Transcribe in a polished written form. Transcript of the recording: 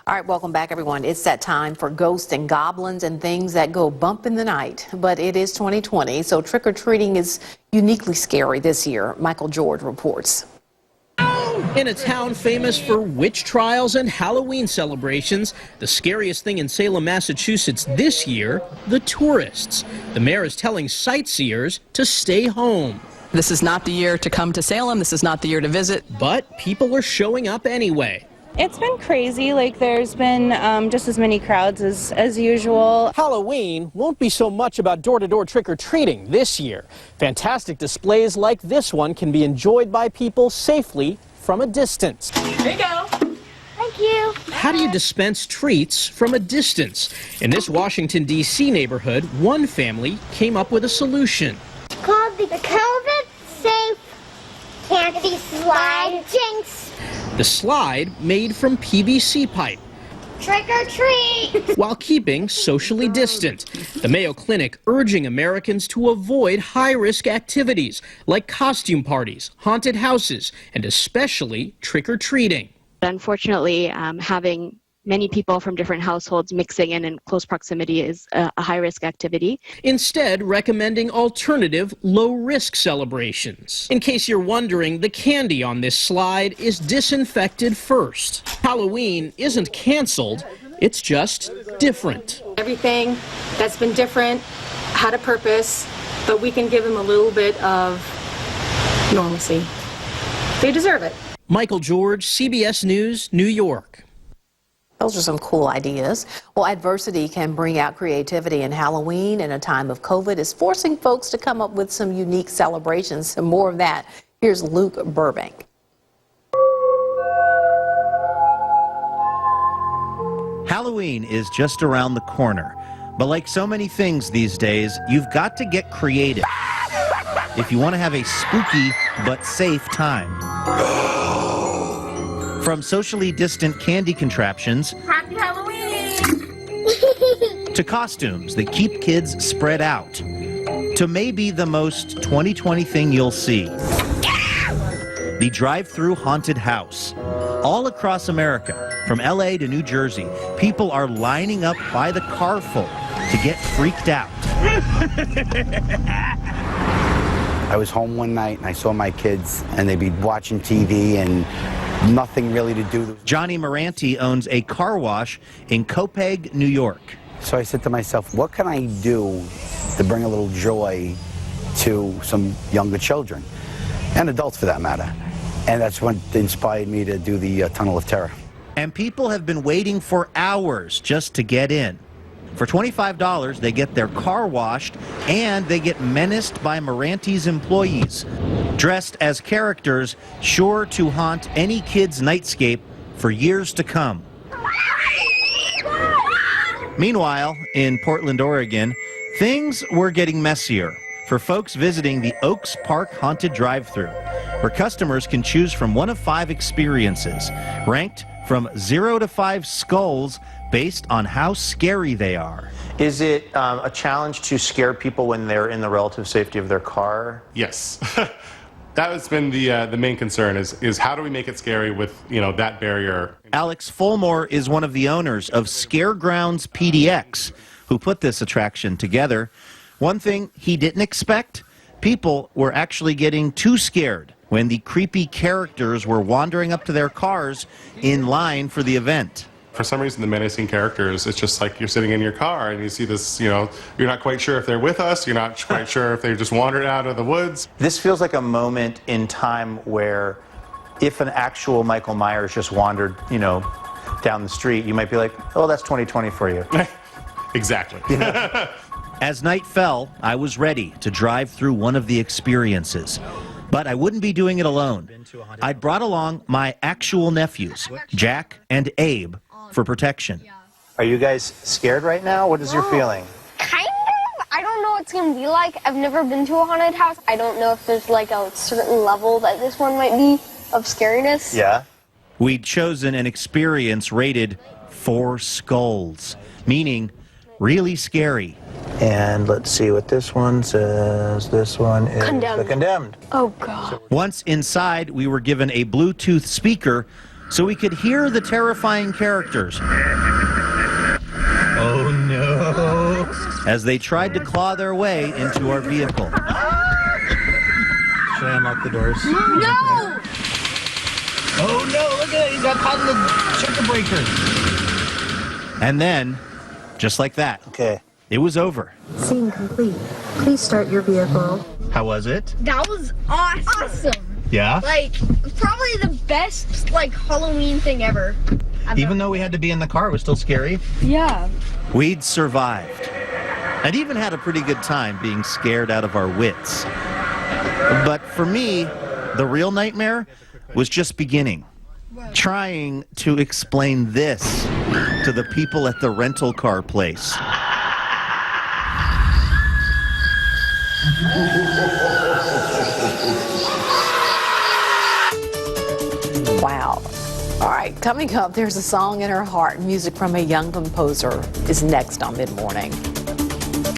All right, welcome back, everyone. It's that time for ghosts and goblins and things that go bump in the night. But it is 2020, so trick-or-treating is uniquely scary this year. Michael George reports. In a town famous for witch trials and Halloween celebrations, the scariest thing in Salem, Massachusetts this year, the tourists. The mayor is telling sightseers to stay home. This is not the year to come to Salem. This is not the year to visit. But people are showing up anyway. It's been crazy. Like, there's been just as many crowds as usual. Halloween won't be so much about door-to-door trick-or-treating this year. Fantastic displays like this one can be enjoyed by people safely from a distance. Here you go. Thank you. How do you dispense treats from a distance? In this Washington, D.C. neighborhood, one family came up with a solution. Called the COVID-safe candy slide Jinx. The slide made from PVC pipe, Trick or treat. while keeping socially distant. The Mayo Clinic urging Americans to avoid high-risk activities like costume parties, haunted houses, and especially trick-or-treating. Unfortunately, having many people from different households mixing in close proximity is a high-risk activity. Instead, recommending alternative, low-risk celebrations. In case you're wondering, the candy on this slide is disinfected first. Halloween isn't canceled, it's just different. Everything that's been different had a purpose, but we can give them a little bit of normalcy. They deserve it. Michael George, CBS News, New York. Those are some cool ideas. Well, adversity can bring out creativity, and Halloween in a time of COVID is forcing folks to come up with some unique celebrations. And more of that. Here's Luke Burbank. Halloween is just around the corner, but like so many things these days, you've got to get creative if you want to have a spooky but safe time. From socially distant candy contraptions Happy Halloween. to costumes that keep kids spread out, to maybe the most 2020 thing you'll see, the drive-through haunted house. All across America, from LA to New Jersey, people are lining up by the carful to get freaked out. I was home one night and I saw my kids and they'd be watching TV and nothing really to do. Johnny Moranti owns a car wash in Copiague, New York. So I said to myself, what can I do to bring a little joy to some younger children, and adults for that matter? And that's what inspired me to do the Tunnel of Terror. And people have been waiting for hours just to get in. For $25, they get their car washed, and they get menaced by Moranti's employees, dressed as characters sure to haunt any kid's nightscape for years to come. Meanwhile, in Portland, Oregon, things were getting messier for folks visiting the Oaks Park Haunted Drive-Thru, where customers can choose from one of 5 experiences, ranked from 0 to 5 skulls based on how scary they are. Is it a challenge to scare people when they're in the relative safety of their car? Yes. That has been the main concern is how do we make it scary with, that barrier. Alex Fulmore is one of the owners of Scaregrounds PDX, who put this attraction together. One thing he didn't expect, people were actually getting too scared when the creepy characters were wandering up to their cars in line for the event. For some reason, the menacing characters, it's just like you're sitting in your car and you see this, you're not quite sure if they're with us, you're not quite sure if they've just wandered out of the woods. This feels like a moment in time where if an actual Michael Myers just wandered, down the street, you might be like, oh, that's 2020 for you. Exactly. As night fell, I was ready to drive through one of the experiences. But I wouldn't be doing it alone. I'd brought along my actual nephews, Jack and Abe, for protection. Are you guys scared right now? What is your feeling? Kind of. I don't know what it's going to be like. I've never been to a haunted house. I don't know if there's like a certain level that this one might be of scariness. Yeah. We'd chosen an experience rated 4 skulls, meaning really scary. And let's see what this one says. This one is Condemned. The Condemned. Oh, God. Once inside, we were given a Bluetooth speaker so we could hear the terrifying characters. Oh no! As they tried to claw their way into our vehicle. Should I unlock the doors? No! Oh no, look at it, he got caught in the circuit breaker. And then, just like that, it was over. Scene complete. Please start your vehicle. How was it? That was awesome. Yeah? Like, probably the best, like, Halloween thing ever. Even though we had to be in the car, it was still scary? Yeah. We'd survived. And even had a pretty good time being scared out of our wits. But for me, the real nightmare was just beginning. Trying to explain this to the people at the rental car place. Wow. All right, coming up, there's a song in her heart. Music from a young composer is next on Mid-Morning.